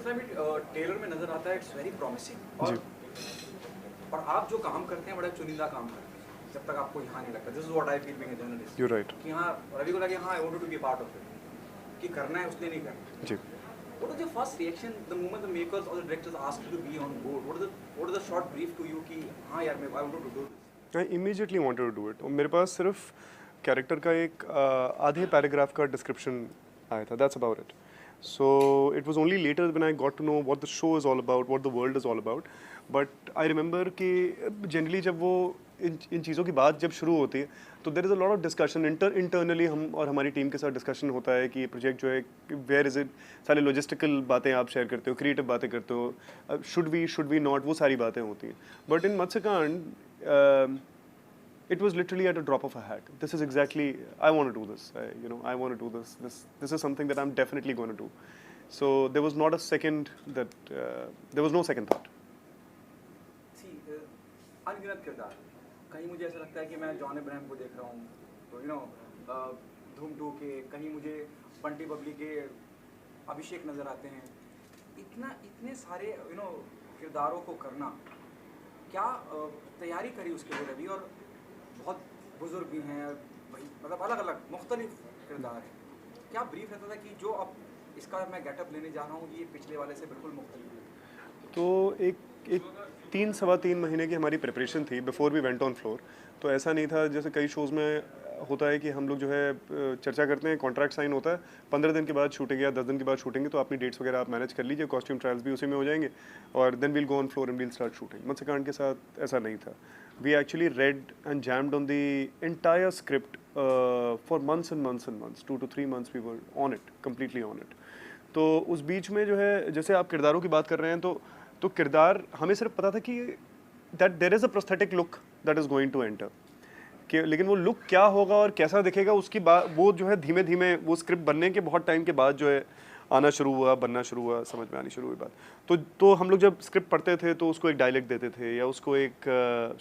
मतलब ट्रेलर में नजर आता है इट्स वेरी प्रॉमिसिंग जी। और आप जो काम करते हैं बड़ा चुनिंदा काम करते हैं जब तक आपको यहाँ नहीं लगता this is what I feel being a journalist you right. कि हाँ रवि को लगे हाँ I wanted to be a part of it कि करना है उसने नहीं करना जी। What was your first reaction the moment the makers और the directors asked you to be on board what is the short brief to you कि हाँ यार मैं I wanted to do this I immediately wanted to do it और मेरे पास सिर्फ character का एक आधे पैराग्राफ का डिस्क्रिप्शन आया था, that's about it. So it was only later when I got to know what the show is all about, what the world is all about. But I remember कि generally जब वो इन चीज़ों की बात जब शुरू होती है तो there is a lot of discussion internally हम और हमारी टीम के साथ डिस्कशन होता है कि ये प्रोजेक्ट जो है where is it, सारे लॉजिस्टिकल बातें आप शेयर करते हो, क्रिएटिव बातें करते हो, should we not, वो सारी बातें होती हैं. But in मत्स्यकांड it was literally at a drop of a hat. This is exactly, I want to do this. I want to do this. This is something that I'm definitely going to do. So there was not a second that, there was no second thought. See, अनगिनत किरदार कहीं मुझे ऐसा लगता है कि मैं John Abraham को देख रहा हूँ तो धूम 2 के, कहीं मुझे बंटी बबली के अभिषेक नजर आते हैं. इतने सारे किरदारों को करना, क्या तैयारी करी उसके लिए रवि? और बहुत बुजुर्ग भी हैं, मतलब अलग अलग मुख्तलिफ किरदार हैं. क्या ब्रीफ रहता था कि जो अब इसका मैं गेटअप लेने जा रहा हूँ ये पिछले वाले से बिल्कुल मुख्तलिफ है? तो एक 3-3.25 महीने की हमारी प्रिपरेशन थी before we went on floor. तो ऐसा नहीं था जैसे कई शोज़ में होता है कि हम लोग जो है चर्चा करते हैं, कॉन्ट्रैक्ट साइन होता है, 15 दिन के बाद शूटिंग या 10 दिन के बाद शूटिंग है, तो अपनी डेट्स वगैरह आप मैनेज कर लीजिए, कॉस्ट्यूम ट्रायल्स भी उसी में हो जाएंगे और then we'll go on floor and we'll start shooting. Matsyakand के साथ ऐसा नहीं था. We actually read and jammed on the entire script for months and months and months, 2 to 3 months we were on it, completely on it. तो उस बीच में जो है जैसे आप किरदारों की बात कर रहे हैं तो किरदार हमें सिर्फ पता था कि that there is a prosthetic look that is going to enter, कि लेकिन वो लुक क्या होगा और कैसा दिखेगा उसकी बात वो जो है धीमे धीमे वो स्क्रिप्ट बनने के बहुत टाइम के बाद जो है आना शुरू हुआ, बनना शुरू हुआ, समझ में आनी शुरू हुई बात. तो हम लोग जब स्क्रिप्ट पढ़ते थे तो उसको एक डायलेक्ट देते थे या उसको एक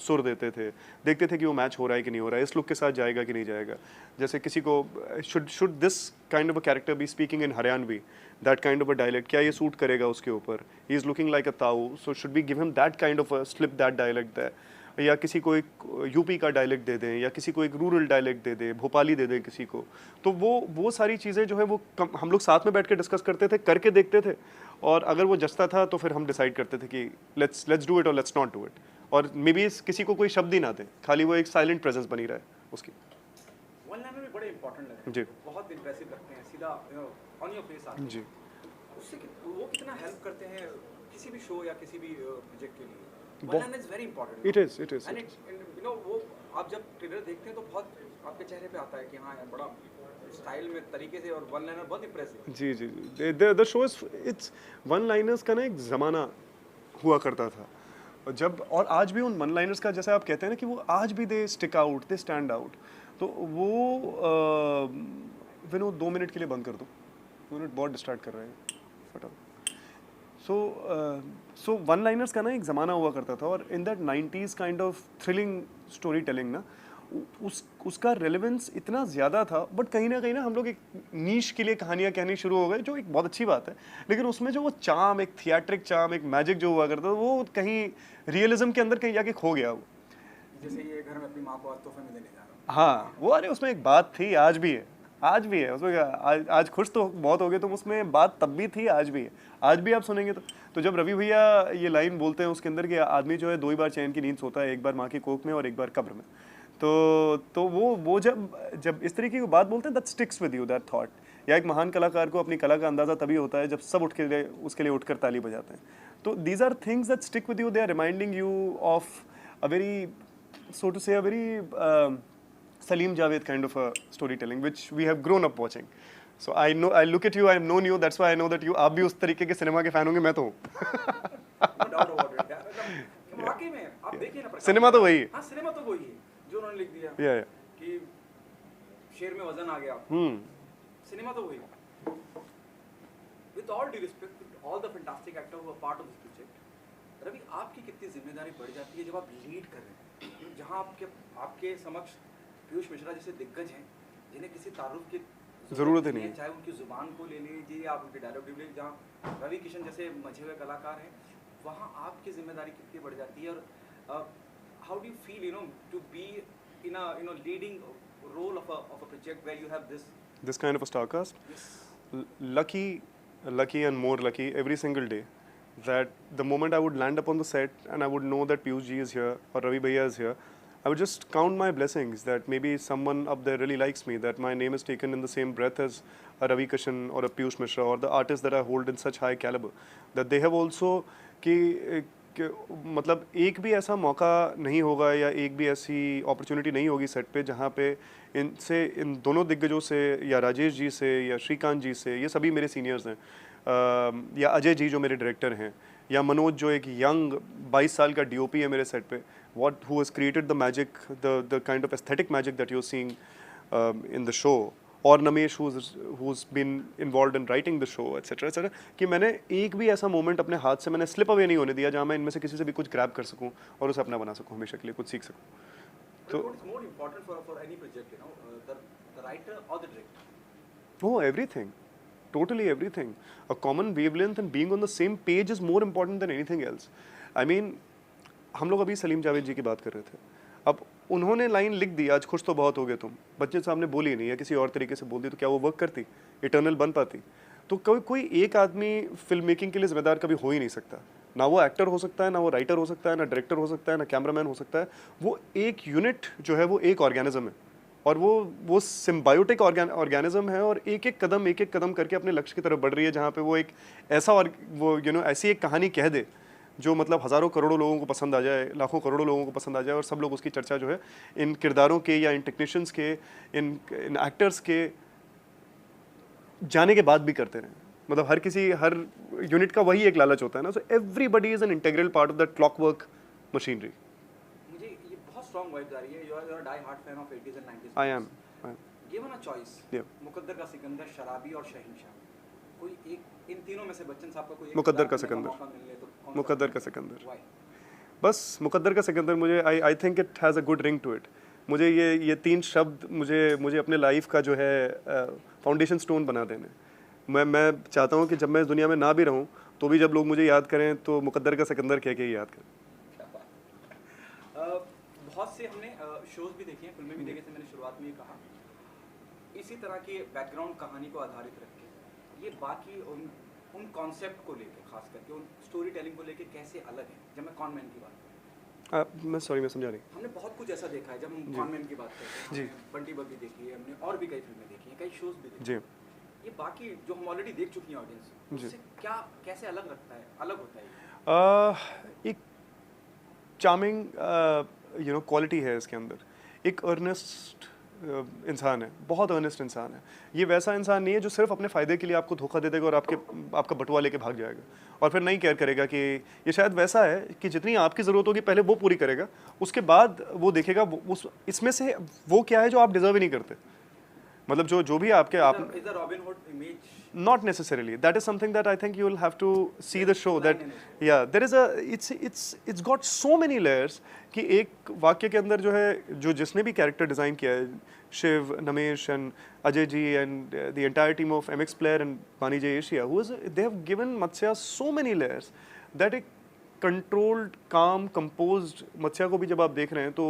सुर देते थे, देखते थे कि वो मैच हो रहा है कि नहीं हो रहा है, इस लुक के साथ जाएगा कि नहीं जाएगा. जैसे किसी को should this kind of a character be speaking in Haryanvi, that kind of a dialect, क्या ये सूट करेगा उसके ऊपर, he is looking like a tau, so should be give him that kind of a slip that dialect that. या किसी को एक UP का डायलेक्ट दे दें या किसी को एक रूरल डायलेक्ट दे दें, भोपाली दे दें किसी को. तो वो सारी चीज़ें जो है वो हम लोग साथ में बैठ के डिस्कस करते थे, करके देखते थे, और अगर वो जचता था तो फिर हम डिसाइड करते थे कि लेट्स डू इट और लेट्स नॉट डू इट. और मे बी किसी को कोई शब्द ही ना दे, खाली वो एक साइलेंट प्रेजेंस बनी रहे उसकी. वन लाइनर भी बड़े इंपॉर्टेंट लगते हैं जी. बहुत इंप्रेसिव लगते हैं, सीधा ऑन योर फेस आते हैं. जी. उससे वो कितना हेल्प करते हैं किसी भी शो या किसी भी प्रोजेक्ट के लिए? One liner is very important. It is and वो आप जब ट्रेलर देखते हैं तो बहुत आपके चेहरे पे आता है कि हाँ यार बड़ा स्टाइल में तरीके से, और वन लाइनर बहुत इंप्रेसिव. जी जी जी. The show is its one liners का ना एक ज़माना हुआ करता था जब, और आज भी उन वन लाइनर्स का जैसे आप कहते हैं ना कि वो आज भी they stick out, they stand out. तो वो विनो 2 मिनट के लिए बंद कर दो, 2 मिनट बहुत डिस्ट्रैक्ट कर रहे हैं, फटाफट. सो वन लाइनर्स का ना एक ज़माना हुआ करता था, और in that 90s kind of thrilling story telling ना उसका रेलेवेंस इतना ज़्यादा था. बट कहीं ना हम लोग एक नीश के लिए कहानियाँ कहनी शुरू हो गए, जो एक बहुत अच्छी बात है, लेकिन उसमें जो वो चार्म, एक थिएट्रिक चार्म, एक मैजिक जो हुआ करता था, वो कहीं रियलिज्म के अंदर कहीं जाके खो गया वो. जैसे ये घर में अपनी माँ को आज तोहफे में देने जा रहा हूँ. हाँ, वो अरे उसमें एक बात थी, आज भी है उसमें. आज खुश तो बहुत हो गए तुम, उसमें बात तब भी थी, आज भी है, आज भी आप सुनेंगे तो जब रवि भैया ये लाइन बोलते हैं उसके अंदर कि आदमी जो है 2 ही बार चैन की नींद सोता है, एक बार माँ की कोख में और एक बार कब्र में. तो वो जब इस तरीके की बात बोलते हैं, that sticks with you, that thought. या एक महान कलाकार को अपनी कला का अंदाज़ा तभी होता है जब सब उसके लिए उठकर ताली बजाते हैं. तो these are things that stick with you, they are reminding you of a very, so to say, a very Salim Javed kind of a storytelling which we have grown up watching. So I look at you, I have known you, that's why I know that you, आप भी उस तरीके के cinema के fan होंगे, मैं तो हूँ. No doubt about it, यार. मतलब वाकई में आप देखिए ना, सिनेमा तो वही है. हाँ, सिनेमा तो वही है जो उन्होंने लिख दिया. Yeah. कि शेर में वजन आ गया. सिनेमा तो वही. With all due respect to all the fantastic actors who are part of this project, Ravi आपकी कितनी जिम्मेदारी बढ़ जाती है जब आप लीड कर रहे हैं, जहाँ आपके समक्ष पीयूष मिश्रा जैसे दिग्गज हैं जिन्हें किसी तारुफ की ज़रूरत ही नहीं है। चाहे उनकी जुबान को ले लीजिए, आप उनके डायलॉग ले लीजिए, जहाँ रवि किशन जैसे मजे हुए कलाकार हैं, वहाँ आपकी जिम्मेदारी कितनी बढ़ जाती है। और how do you feel, you know, to be in a, you know, leading role of a project where you have This kind of a star cast, lucky and more lucky every single day that the moment I would land upon the set and I would know that Piyush ji is here or Ravi Bhaiya is here, I would just count my blessings that maybe someone up there really likes me, that my name is taken in the same breath as a Ravi Kishan or a Piyush Mishra or the artists that I hold in such high caliber, that they have also मतलब एक भी ऐसा मौका नहीं होगा या एक भी ऐसी अपॉर्चुनिटी नहीं होगी सेट पे जहाँ पे इन दोनों दिग्गजों से या राजेश जी से या श्रीकांत जी से, ये सभी मेरे सीनियर्स हैं, या अजय जी जो मेरे डायरेक्टर हैं, या मनोज जो एक यंग 22 साल का डीओपी है मेरे सेट पे, who has created the magic, the kind of aesthetic magic that you're seeing in the show, और नमेश who's been involved in writing the show, etc. कि मैंने एक भी ऐसा मोमेंट अपने हाथ से मैंने स्लिप अवे नहीं होने दिया जहाँ मैं इनमें से किसी से भी कुछ ग्रैब कर सकूँ और उसे अपना बना सकूँ, हमेशा के लिए कुछ सीख सकूँ। तो what's more important for any project, you know, the writer or the director? Oh, everything. Totally everything. A common wavelength and being on the same page is more important than anything else. I mean, हम लोग अभी सलीम जावेद जी की बात कर रहे थे, अब उन्होंने लाइन लिख दी, आज खुश तो बहुत हो गए तुम, बच्चे सामने बोली नहीं या किसी और तरीके से बोल दी, तो क्या वो वर्क करती, इटर्नल बन पाती? तो कोई एक आदमी फिल्म मेकिंग के लिए जिम्मेदार कभी हो ही नहीं सकता। ना वो एक्टर हो सकता है, ना वो राइटर हो सकता है, ना डायरेक्टर हो सकता है, ना कैमरामैन हो सकता है। वो एक यूनिट जो है वो एक ऑर्गेनिज्म है, और वो सिम्बायोटिक ऑर्गेनिज्म है, और एक एक कदम करके अपने लक्ष्य की तरफ बढ़ रही है, जहाँ पे वो एक ऐसा ऐसी एक कहानी कह दे जो मतलब हज़ारों करोड़ों लोगों को पसंद आ जाए, लाखों करोड़ों लोगों को पसंद आ जाए, और सब लोग उसकी चर्चा जो है इन किरदारों के या इन टेक्नीशियंस के, इन एक्टर्स के जाने के बाद भी करते रहें। मतलब हर यूनिट का वही एक लालच होता है ना। So everybody is an integral part of that clockwork machinery. मुझे ये बहुत स्ट्रांग वाइब आ रही है। You are die hard fan of 80s and 90s। I am given a choice, Muqaddar Ka Sikandar, शराबी और शहंशाह, कोई एक इन तीनों में से बच्चन साहब का कोई एक मुकद्दर का सिकंदर, मुकद्दर का सिकंदर, बस मुकद्दर का सिकंदर। मुझे I think it has a good ring to it. मुझे ये तीन शब्द मुझे अपने लाइफ का जो है फाउंडेशन स्टोन बना देने। मैं चाहता हूँ कि जब मैं इस दुनिया में ना भी रहूँ तो भी जब लोग मुझे याद करें तो मुकद्दर का सिकंदर कह के ही याद करें। बहुत से हमने शोज भी देखे हैं, फिल्में भी देखे थे, मैंने शुरुआत में ही कहा, इसी तरह की बैकग्राउंड कहानी को आधारित रख के ये बाकी उन कॉन्सेप्ट को लेके, खास करके उन स्टोरी टेलिंग को लेके कैसे अलग है। जब मैं कॉनमैन की बात करूँ, मैं समझा नहीं। हमने बहुत कुछ ऐसा देखा है। जब हम कॉनमैन की बात करते हैं, बंटी बबली देखी है हमने, और भी कई फिल्में देखी हैं, कई शोज भी देखे हैं। ये बाकी जो हम ऑलरेडी देख चुकी हैं ऑडियंस, उससे क्या कैसे अलग होता है? एक चार्मिंग क्वालिटी है इसके अंदर। एक अर्नेस्ट इंसान है, बहुत अर्नेस्ट इंसान है। ये वैसा इंसान नहीं है जो सिर्फ अपने फ़ायदे के लिए आपको धोखा दे देगा और आपका बटुआ लेके भाग जाएगा और फिर नहीं केयर करेगा। कि ये शायद वैसा है कि जितनी आपकी ज़रूरत होगी पहले वो पूरी करेगा, उसके बाद वो देखेगा इसमें से वो क्या है जो आप डिज़र्व ही नहीं करते। मतलब जो भी आपके robin hood image, not necessarily. That is something that I think you will have to see the show. That there is it's got so many layers कि एक वाक्य के अंदर जो है, जो जिसने भी कैरेक्टर डिज़ाइन किया है, Shiv, Namesh and Ajay ji and the entire team of MX Player and Bani J Asia, they have given Matsya so many layers that एक controlled, calm, composed मत्स्या को भी जब आप देख रहे हैं तो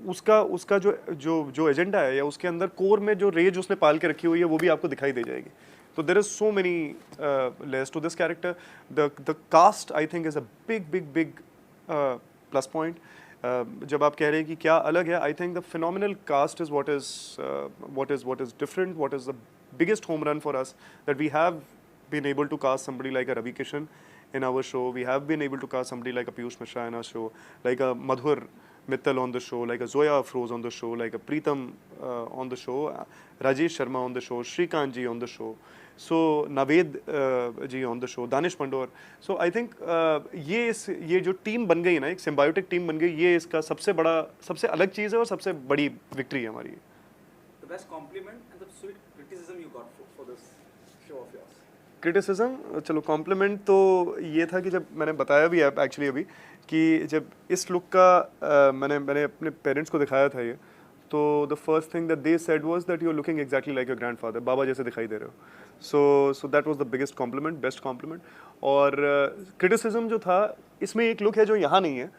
उसका जो एजेंडा है या उसके अंदर कोर में जो रेज उसने पाल के रखी हुई है वो भी आपको दिखाई दे जाएगी। तो there is so many layers to this character. The cast I think is a big plus point. जब आप कह रहे हैं कि क्या अलग है, I think the phenomenal cast is what is different, what is the biggest home run for us, that we have been able to cast somebody like a Ravi Kishan in our show. We have been able to cast somebody like a Piyush Mishra in our show, like a Madhur Mittal on the show, like a Zoya Afroz on the show, like a Preetam on the show, Rajesh Sharma on the show, Shrikant ji on the show, so Naved ji on the show, Danish Pandor. So I think ये जो team बन गई ना, एक symbiotic team बन गई, ये इसका सबसे अलग चीज़ है और सबसे बड़ी विक्ट्री है हमारी। The best compliment and the sweet criticism you got for this show of yours? Criticism, चलो कॉम्प्लीमेंट तो ये था कि जब मैंने बताया भी है एक्चुअली अभी कि जब इस लुक का मैंने अपने पेरेंट्स को दिखाया था ये, तो the first thing that they said was that you are looking exactly like your grandfather, बाबा जैसे दिखाई दे रहे हो। So that was the biggest compliment, best compliment. और क्रिटिसिज्म जो था, इसमें एक लुक है जो यहाँ नहीं है,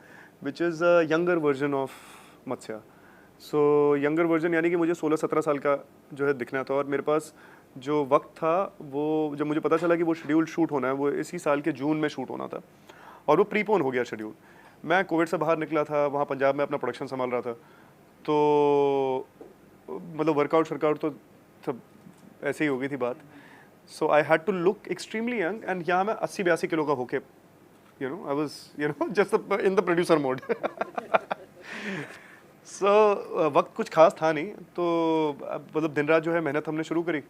which is younger version of Matsya. So younger version यानी कि मुझे 16-17 साल का जो है दिखना था, और मेरे पास जो वक्त था वो, जब मुझे पता चला कि वो शेड्यूल शूट होना है, वो इसी साल के जून में शूट होना था, और वो प्रीपोन हो गया शेड्यूल। मैं कोविड से बाहर निकला था, वहाँ पंजाब में अपना प्रोडक्शन संभाल रहा था, तो मतलब वर्कआउट तो सब ऐसे ही हो गई थी बात। So I had to look extremely young, and यहाँ मैं 80-82 किलो का होके, you know, I was just in the producer mode. So वक्त कुछ खास था नहीं, तो मतलब दिन रात जो है मेहनत हमने शुरू करी,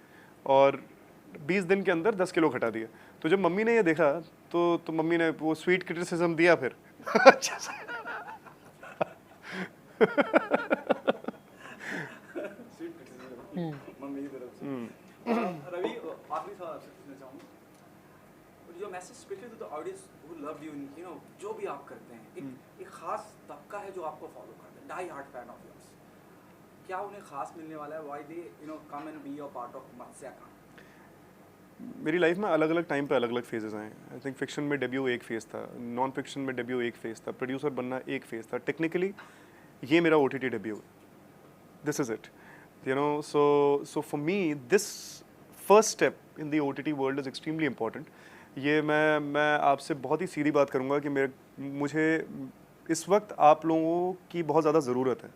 और 20 दिन के अंदर 10 किलो घटा दिए। तो जब मम्मी ने ये देखा, तो मम्मी ने वो स्वीट क्रिटिसिज्म दिया फिर। मम्मी की तरफ से। रवि, आखिरी सवाल आपसे पूछना चाहूँगा, जो message specially to the audience who love you, you know, जो भी आप करते हैं, एक खास तबका है जो आपको फॉलो करता है, die hard fan of yours, क्या उन्हें खास मिलने वाला है? Why they, you know, come and be your part of Matsyakand? मेरी लाइफ में अलग अलग टाइम पे अलग अलग फेजेस आए। आई थिंक फिक्शन में डेब्यू एक फेज था, नॉन फिक्शन में डेब्यू एक फेज था, प्रोड्यूसर बनना एक फेज था। टेक्निकली ये मेरा OTT डेब्यू है, this is it, you know. So for me this first step in the OTT world is extremely important. ये मैं आपसे बहुत ही सीधी बात करूँगा कि मुझे इस वक्त आप लोगों की बहुत ज़्यादा ज़रूरत है।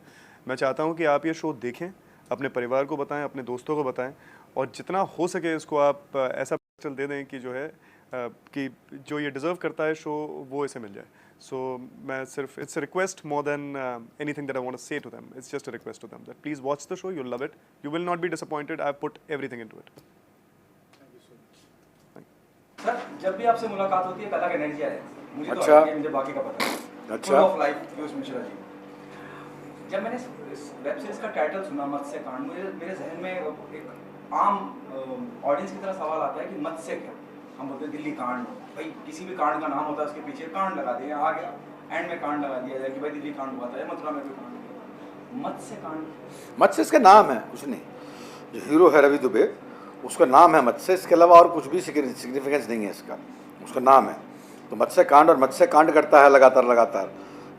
मैं चाहता हूँ कि आप ये शो देखें, अपने परिवार को बताएं, अपने दोस्तों को बताएं, और जितना हो सके इसको आप ऐसा चल दे दें कि जो है कि जो ये डिज़र्व करता है शो, वो इसे मिल जाए। सो मैं सिर्फ, it's a request more than anything that I want to say to them, it's just a request to them that please watch the show, you love it, you will not be disappointed, I have put everything into it. Sir, जब भी आपसे मुलाकात होती है एक अलग energy आ जाती है, मुझे तो अच्छा। आती है, मुझे बाकी का पता है। अच्छा। Full of life Piyush Mishra ji. जब मैंने इस वेब सीरीज का टाइटल सुना मत्स्यकांड, मेरे जहन में एक आम ऑडियंस की तरह सवाल आता है कि मत्स्य क्या? हम बोलते हैं दिल्ली कांड, भाई किसी भी कांड का नाम होता है उसके पीछे कांड लगा दिया, आ गया एंड में कांड लगा दिया जाए कि भाई दिल्ली कांड हुआ था या मथुरा में कोई कांड हुआ। मत्स्य कांड, मत्स्य इसका नाम है, कुछ नहीं। जो हीरो है रवि दुबे, उसका नाम है मत्स्य, इसके अलावा और कुछ भी सिग्निफिकेंस नहीं है इसका, उसका नाम है। तो मत्स्य कांड, और मत्स्य कांड करता है लगातार,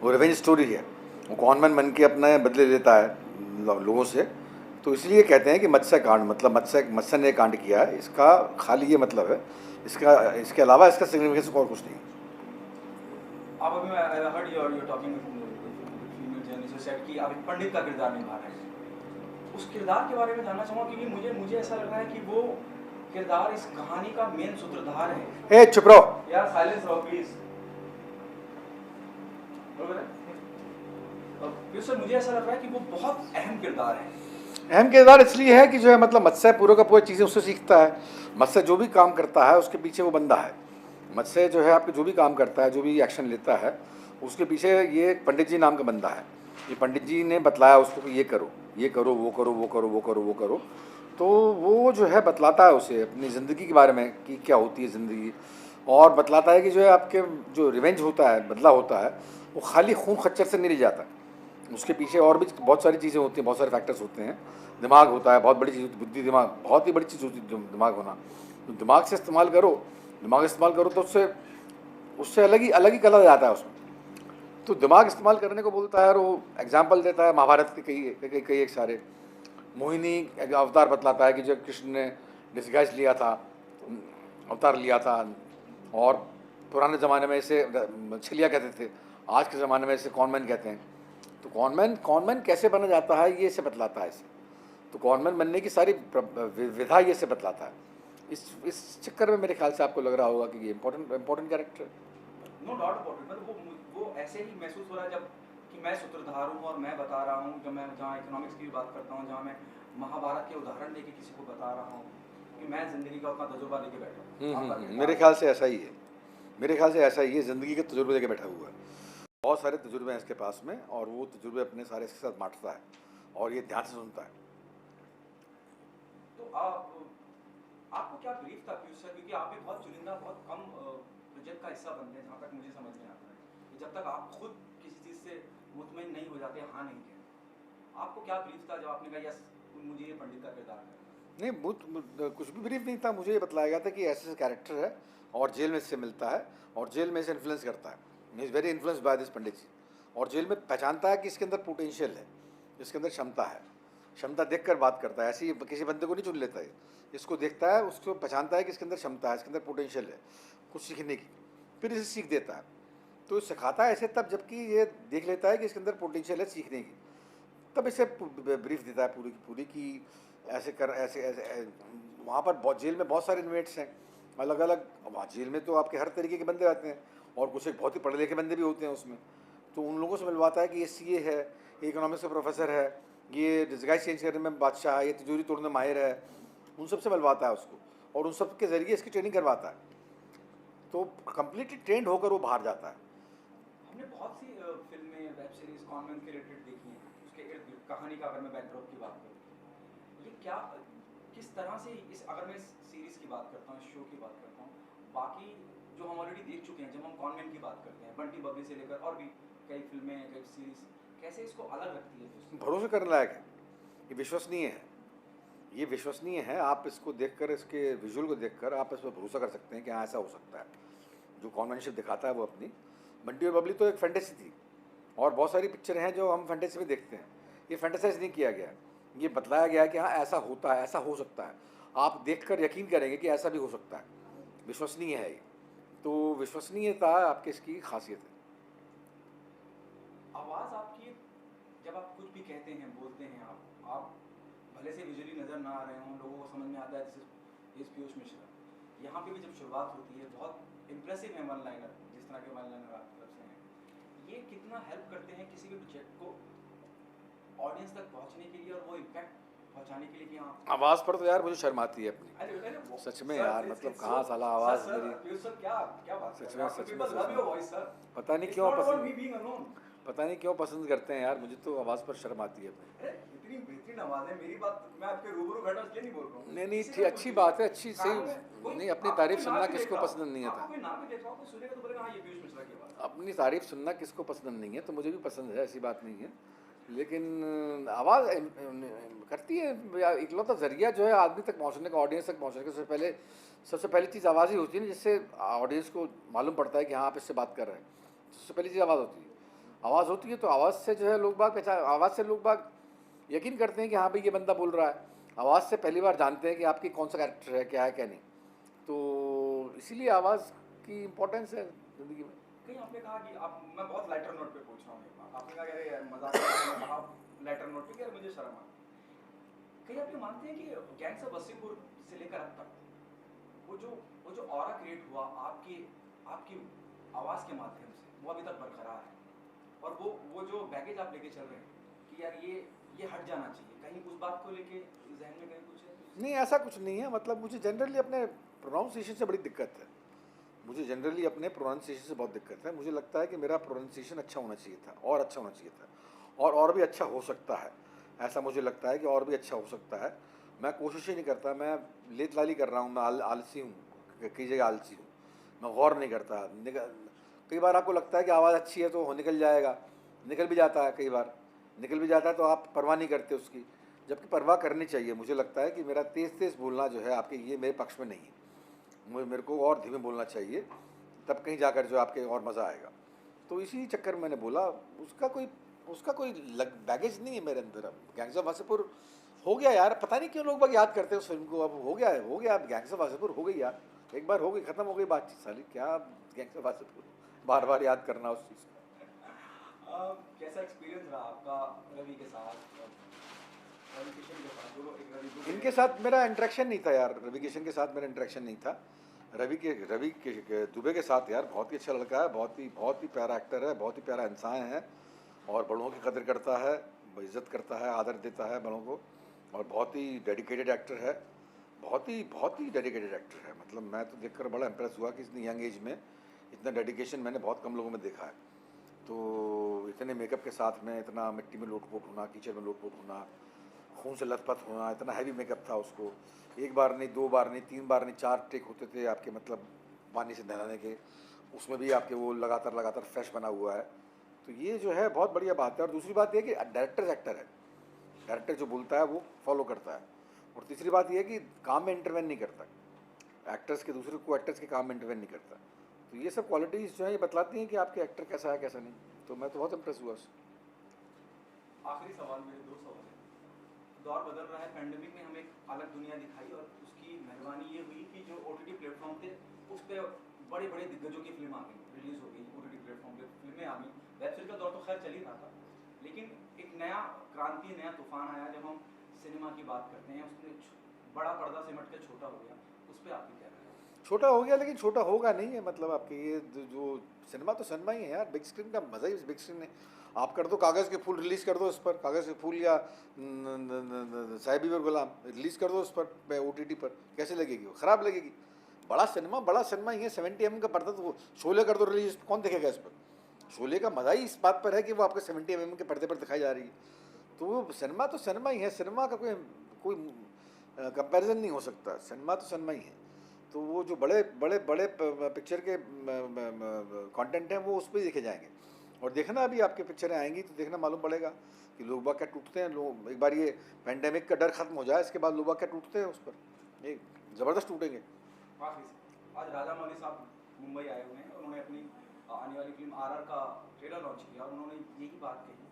वो रिवेंज स्टोरी है, वो कॉनमैन बन के अपने बदले लेता है लोगों से। तो इसलिए कहते हैं कि मत्स्य कांड, मतलब मत्स्य ने कांड किया है, इसका खाली ये मतलब है, इसके अलावा इसका सिग्निफिकेंस और कुछ नहीं। आप अभी मैं heard you are talking female journalist said कि आप एक पंडित का किरदार निभा रहे हैं। उस किरदार के बारे में जानना चाहूँगा, क्योंकि मुझे ऐसा लग रहा है कि वो किरदार इस कहानी का मेन सूत्रधार है। ए चुप रहो यार, साइलेंस रहो प्लीज। सर, मुझे ऐसा लग रहा है कि वो बहुत अहम किरदार है। अहम किरदार इसलिए है कि जो है मतलब मत्स्य पूरा का पूरा चीज़ें उससे सीखता है। मत्स्य जो भी काम करता है उसके पीछे वो बंदा है। मत्स्य जो है आपके जो भी काम करता है, जो भी एक्शन लेता है, उसके पीछे ये एक पंडित जी नाम का बंदा है। ये पंडित जी ने बतलाया उसको कि ये करो, ये करो, वो करो, वो करो, वो करो, वो करो। तो वो जो है बतलाता है उसे अपनी ज़िंदगी के बारे में कि क्या होती है ज़िंदगी, और बतलाता है कि जो है आपके जो रिवेंज होता है, बदला होता है, वो खाली खून खच्चर से नहीं ले जाता। उसके पीछे और भी बहुत सारी चीज़ें होती हैं, बहुत सारे फैक्टर्स होते हैं। दिमाग होता है, बहुत बड़ी चीज़ होती है, बुद्धि, दिमाग बहुत ही बड़ी चीज़ होती है दिमाग होना। तो दिमाग से इस्तेमाल करो, तो उससे अलग ही कलर आता है उसमें। तो दिमाग इस्तेमाल करने को बोलता है, और वो एग्जाम्पल देता है महाभारत के कई एक सारे। मोहिनी अवतार बतलाता है कि जब कृष्ण ने डिस्गाइज लिया था, अवतार लिया था, और पुराने ज़माने में इसे छिलिया कहते थे, आज के ज़माने में इसे कॉनमैन कहते हैं। तो कॉनमैन कैसे बना जाता है ये इसे बतलाता है इसे। तो कॉनमैन बनने की सारी विधा ये से बतलाता है। इस चक्कर में मेरे ख्याल से आपको लग रहा होगा कि ये इम्पोर्टेंट कैरेक्टर है। नो डाउट अबाउट इट, मतलब वो ऐसे ही महसूस हो रहा है जब कि मैं सूत्रधार हूँ और मैं बता रहा हूँ, जब मैं जहाँ इकोनॉमिक्स की बात करता हूँ, जहाँ मैं महाभारत के उदाहरण लेके किसी को बता रहा हूँ कि मैं ज़िंदगी का उतना तजुर्बा लेके बैठा हूँ। मेरे ख्याल से ऐसा ही है, ज़िंदगी के तजुर्बे लेके बैठा हुआ है। बहुत सारे तजुर्बे हैं इसके पास में, और वो तजुर्बे अपने सारे इसके साथ बांटता है, और ये ध्यान से सुनता है। तो आपको क्या ब्रीफ था पीयूष सर, क्योंकि आप भी बहुत चुनिंदा, बहुत कम प्रोजेक्ट का हिस्सा बनते हैं, जहाँ तक मुझे समझ में आता है कि जब तक आप खुद किसी चीज़ से मुतमईन नहीं हो जाते, हाँ नहीं कहते, आपको क्या ब्रीफ था जब आपने कहा यस मुझे ये पंडित का किरदार करना है? नहीं कुछ भी ब्रीफ नहीं था, मुझे ये बतलाया गया था कि ऐसे ऐसे कैरेक्टर है और जेल में इससे मिलता है और जेल में इसे इन्फ्लुएंस करता है, he is very influence by this Pandit ji, और जेल में पहचानता है कि इसके अंदर पोटेंशियल है, इसके अंदर क्षमता है, क्षमता देख कर बात करता है, ऐसी किसी बंदे को नहीं चुन लेता है, इसको देखता है, उसको पहचानता है कि इसके अंदर क्षमता है, इसके अंदर पोटेंशियल है कुछ सीखने की, फिर इसे सीख देता है। तो सिखाता है ऐसे तब जबकि ये देख लेता है कि इसके अंदर पोटेंशियल है सीखने की, तब इसे ब्रीफ देता है पूरी की पूरी कि ऐसे कर ऐसे ऐसे वहाँ पर बहुत जेल में बहुत सारे इन्मेट्स हैं अलग अलग, वहाँ जेल में तो आपके हर तरीके के बंदे आते हैं और कुछ एक बहुत ही पढ़े लिखे बंदे भी होते हैं उसमें, तो उन लोगों से मिलवाता है कि ये सीए है, ये इकोनॉमिक्स का प्रोफेसर है, ये डिस्गाइज चेंज करने में बादशाह है, ये तिजोरी तोड़ने में माहिर है, उन सब से मिलवाता है उसको और उन सब के ज़रिए इसकी ट्रेनिंग करवाता है, तो कम्प्लीटली ट्रेंड होकर वो बाहर जाता है। हमने बहुत सी फिल्में वेब सीरीज कॉन्वेंट के रिलेटेड देखी हैं, उसके इर्द गिर्द कहानी का अगर मैं बैकड्रॉप की बात करूँ, ये क्या किस तरह से इस अगर मैं इस सीरीज़ की बात करता हूँ, इस शो की बात करता हूँ, बाकी जो हम ऑलरेडी देख चुके हैं, जब हम कॉन्वेंट की बात करते हैं बंटी बबली से लेकर और भी कई फिल्में कई सीरीज़, कैसे इसको अलग रखती है दूसरी? भरोसे करने लायक है, ये विश्वसनीय है, ये विश्वसनीय है, आप इसको देखकर इसके विजुअल को देखकर आप इस पर भरोसा कर सकते हैं कि हाँ ऐसा हो सकता है, जो कॉन्वेंशन दिखाता है वो अपनी। बंटी और बबली तो एक फैंटेसी थी और बहुत सारी पिक्चरें हैं जो हम फैंटेसी में देखते हैं, ये फैंटेसाइज नहीं किया गया, ये बतलाया गया कि हाँ ऐसा होता है, ऐसा हो सकता है, आप देखकर यकीन करेंगे कि ऐसा भी हो सकता है, विश्वसनीय है ये, तो विश्वसनीयता आपके इसकी खासियत है। आवाज़ आपकी जब आप कुछ भी कहते हैं बोलते हैं, आप भले से विजुअली नज़र ना आ रहे हों, लोगों को समझ में आता है दिस इज पीयूष मिश्रा। यहाँ पे भी जब शुरुआत होती है बहुत इंप्रेसिव है वन लाइनर, जिस तरह के वन लाइनर आपकी तरफ से हैं, ये कितना हेल्प करते हैं किसी भी प्रोजेक्ट को ऑडियंस तक पहुँचने के लिए और वो इम्पैक्ट पहुँचाने के लिए कि हाँ। आवाज़ पर तो यार मुझे शर्म आती है अपनी, अरे सच में यार, मतलब कहाँ साला आवाज़ मेरी, पीयूष सर क्या क्या बात सच कर में रहे हैं? सच में People love your voice, sir. पता नहीं It's क्यों not about पसंद, me being alone. पता नहीं क्यों पसंद करते हैं यार, मुझे तो आवाज़ पर शर्म आती है अपनी। अरे इतनी बेहतरीन आवाज है, मेरी बात मैं आपके रूबरू बैठा इसलिए नहीं बोल रहा हूँ। नहीं किसी ठीक, को अच्छी कुछ बात है, नहीं। अच्छी काम में सही कोई- नहीं, अपनी आपको तारीफ कोई सुनना नाम भी किसको देख रहा हो, पसंद नहीं आपको आता, कोई नाम भी देख रहा हो, कोई सुनेगा तो बोलेगा हाँ ये पीयूष मिश्रा की आवाज है। अपनी तारीफ सुनना किसको पसंद नहीं है, तो मुझे भी पसंद है, ऐसी बात नहीं है, लेकिन आवाज़ करती है, इकलौता जरिया जो है आदमी तक पहुंचने का, ऑडियंस तक पहुंचने का, सबसे पहली चीज़ आवाज़ ही होती है ना, जिससे ऑडियंस को मालूम पड़ता है कि हाँ आप इससे बात कर रहे हैं, सबसे पहली चीज़ आवाज़ होती है, आवाज़ होती है, तो आवाज़ से जो है लोग बाग पहचान, आवाज़ से लोग बाग यकीन करते हैं कि हाँ भाई ये बंदा बोल रहा है, आवाज़ से पहली बार जानते हैं कि आपकी कौन सा कैरेक्टर है, क्या है क्या नहीं, तो इसीलिए आवाज़ की इम्पोर्टेंस है ज़िंदगी में। कहीं आपने कहा कि आप, मैं बहुत लाइटर नोट पे पूछ रहा हूँ ये बात, आपने कहा अरे यार मजाक में कहा लाइटर नोट पे कि यार मुझे शर्म आ, कहीं आप ये मानते हैं कि गैंग्स ऑफ वसीपुर से लेकर अब तक वो जो ऑरा क्रिएट हुआ आपकी आवाज़ के माध्यम से, वो अभी तक बरकरार है, और वो जो बैगेज आप लेके चल रहे हैं कि यार ये हट जाना चाहिए, कहीं उस बात को लेके जहन में कहीं कुछ है? नहीं ऐसा कुछ नहीं है, मतलब मुझे जनरली अपने प्रोनाउंसिएशन से बड़ी दिक्कत है, मुझे जनरली अपने प्रोनाउंसिएशन से बहुत दिक्कत है, मुझे लगता है कि मेरा प्रोनाउंसिएशन अच्छा होना चाहिए था और अच्छा होना चाहिए था और भी अच्छा हो सकता है, ऐसा मुझे लगता है कि और भी अच्छा हो सकता है, मैं कोशिश ही नहीं करता, मैं लेत लाली कर रहा हूँ, मैं आलसी हूँ, कई जगह आलसी हूँ, मैं गौर नहीं करता, कई बार आपको लगता है कि आवाज़ अच्छी है तो निकल जाएगा, निकल भी जाता है, कई बार निकल भी जाता है तो आप परवाह नहीं करते उसकी, जबकि परवाह करनी चाहिए। मुझे लगता है कि मेरा तेज़ बोलना जो है आपके ये मेरे पक्ष में नहीं है, मेरे को और धीमे बोलना चाहिए, तब कहीं जाकर जो आपके और मज़ा आएगा, तो इसी चक्कर में मैंने बोला, उसका कोई बैगेज नहीं है मेरे अंदर। अब गैंग्स ऑफ वासेपुर हो गया यार, पता नहीं क्यों लोग बाग याद करते हैं उस फिल्म को, अब हो गया अब गैंग्स ऑफ वासेपुर हो गई यार, एक बार हो गई, ख़त्म हो गई बातचीत, साली क्या गैंग्स ऑफ वासेपुर बार बार याद करना उस चीज़ को। कैसा एक्सपीरियंस रहा आपका रवि के साथ, रवि किशन के साथ? दोनों एक रवि इनके साथ मेरा इंटरेक्शन नहीं था यार, रवि किशन के साथ मेरा इंटरेक्शन नहीं था, रवि के दुबे के साथ यार बहुत ही अच्छा लड़का है, बहुत ही प्यारा एक्टर है, बहुत ही प्यारा इंसान है और बड़ों की कदर करता है, इज़्ज़त करता है, आदर देता है बड़ों को, और बहुत ही डेडिकेटेड एक्टर है, बहुत ही डेडिकेटेड एक्टर है। मतलब मैं तो देखकर बड़ा इम्प्रेस हुआ कि इतनी यंग एज में इतना डेडिकेशन मैंने बहुत कम लोगों में देखा है, तो इतने मेकअप के साथ में इतना मिट्टी में लोटपोट होना, कीचड़ में लोटपोट होना, खून से लथपथ होना, इतना हैवी मेकअप था उसको, एक बार नहीं, 2 बार नहीं, 3 बार नहीं, 4 टेक होते थे आपके, मतलब पानी से नहलाने के, उसमें भी आपके वो लगातार फ्रेश बना हुआ है, तो ये जो है बहुत बढ़िया बात है। और दूसरी बात ये कि डायरेक्टर एक्टर है, डायरेक्टर जो बोलता है वो फॉलो करता है। और तीसरी बात ये है कि काम में इंटरवेन नहीं करता, एक्टर्स के दूसरे को एक्टर्स के काम में इंटरवेन नहीं करता। तो ये सब क्वालिटीज़ जो है ये बतलाती हैं कि आपके एक्टर कैसा है कैसा नहीं। तो मैं तो बहुत इम्प्रेस हुआ उससे। आखिरी सवाल, मेरे 2 सवाल हैं। दौर बदल रहा है, पैंडेमिक ने हमें एक अलग दुनिया दिखाई और उसकी मेहरबानी ये हुई कि जो ओटीटी प्लेटफॉर्म थे उस पर बड़े बड़े दिग्गजों की फिल्म आ गई, रिलीज हो गई, ओटीटी प्लेटफॉर्म पे फिल्में आ गई। वेब सीरीज का दौर तो खैर चल ही रहा था, लेकिन एक नया क्रांति, नया तूफान आया जब हम सिनेमा की बात करते हैं। उसने बड़ा पर्दा सिमट के छोटा हो गया, उस पर आपकी क्या राय है? छोटा हो गया लेकिन छोटा होगा नहीं है, मतलब आपके ये जो सिनेमा तो सिनेमा ही है यार। बिग स्क्रीन का मज़ा ही बिग स्क्रीन है। आप कर दो कागज़ के फूल रिलीज़ कर दो उस पर, कागज़ के फूल या साहिबी और गुलाम रिलीज़ कर दो उस पर ओटीटी पर, कैसे लगेगी? वो ख़राब लगेगी। बड़ा सिनेमा ही है। 70 mm का पर्दा तो शोले कर दो रिलीज, कौन देखेगा इस पर? शोले का मज़ा ही इस बात पर है कि वो आपके 70 mm के पर्दे पर दिखाई जा रही है। तो वो सिनेमा तो सिनेमा ही है। सिनेमा का कोई कोई कंपैरिजन नहीं हो सकता। सिनेमा तो सिनेमा ही है। तो वो जो बड़े बड़े बड़े पिक्चर के कंटेंट हैं वो उस पर ही देखे जाएंगे। और देखना अभी आपके पिक्चरें आएंगी तो देखना मालूम पड़ेगा कि लोग बाग क्या टूटते हैं। लोग एक बार ये पैंडेमिक का डर खत्म हो जाए, इसके बाद लोग बाग क्या टूटते हैं उस पर, ये ज़बरदस्त टूटेंगे। आखिरी से, आज राजा मौली साहब मुंबई आए हुए हैं और उन्होंने अपनी आने वाली फिल्म आरआर का ट्रेलर लॉन्च किया और उन्होंने यही बात कही।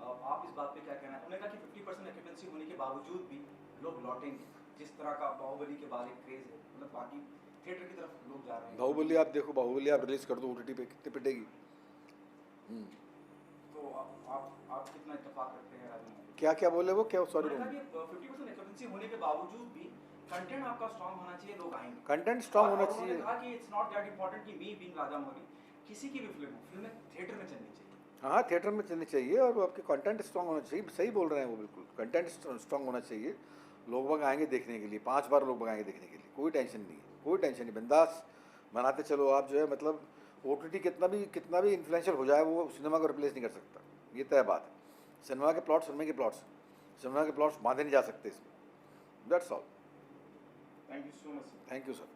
आप इस बात पे क्या कहना है? उन्होंने कहा कि 50% एक्यूपेंसी होने के बावजूद भी लोग लौटेंगे, जिस तरह का बाहुबली के बाद एक क्रेज है, मतलब बाकी थिएटर की तरफ लोग जा रहे हैं। बाहुबली आप देखो, बाहुबली आप रिलीज़ कर दो ओटीटी पे, कितनी पिटेगी। तो आप कितना इत्तेफाक रखते हैं राजा मौली? क्या क्या बोले वो, क्या? सॉरी, उन्होंने कहा कि 50% एक्यूपेंसी होने के बावजूद भी कंटेंट आपका स्ट्रांग होना चाहिए, लोग आएंगे। कंटेंट स्ट्रांग होना और उन्होंने चाहिए। कहा कि इट्स नॉट दैट इंपॉर्टेंट कि मी बीइंग राजा मौली, किसी की भी फिल्में थिएटर में चलनी चाहिए। हाँ, थिएटर में चलनी चाहिए और वो आपके कंटेंट स्ट्रांग होना चाहिए। सही बोल रहे हैं वो, बिल्कुल कंटेंट स्ट्रांग होना चाहिए। लोग बाग आएंगे देखने के लिए, 5 बार लोग बाग आएंगे देखने के लिए, कोई टेंशन नहीं है, कोई टेंशन नहीं। बिंदास बनाते चलो आप, जो है मतलब ओटीटी कितना भी इन्फ्लुएंशियल हो जाए वो सिनेमा को रिप्लेस नहीं कर सकता, ये तय बात है। सिनेमा के प्लॉट्स बांधे नहीं जा सकते इसमें। That's all. Thank you so much. Thank you sir.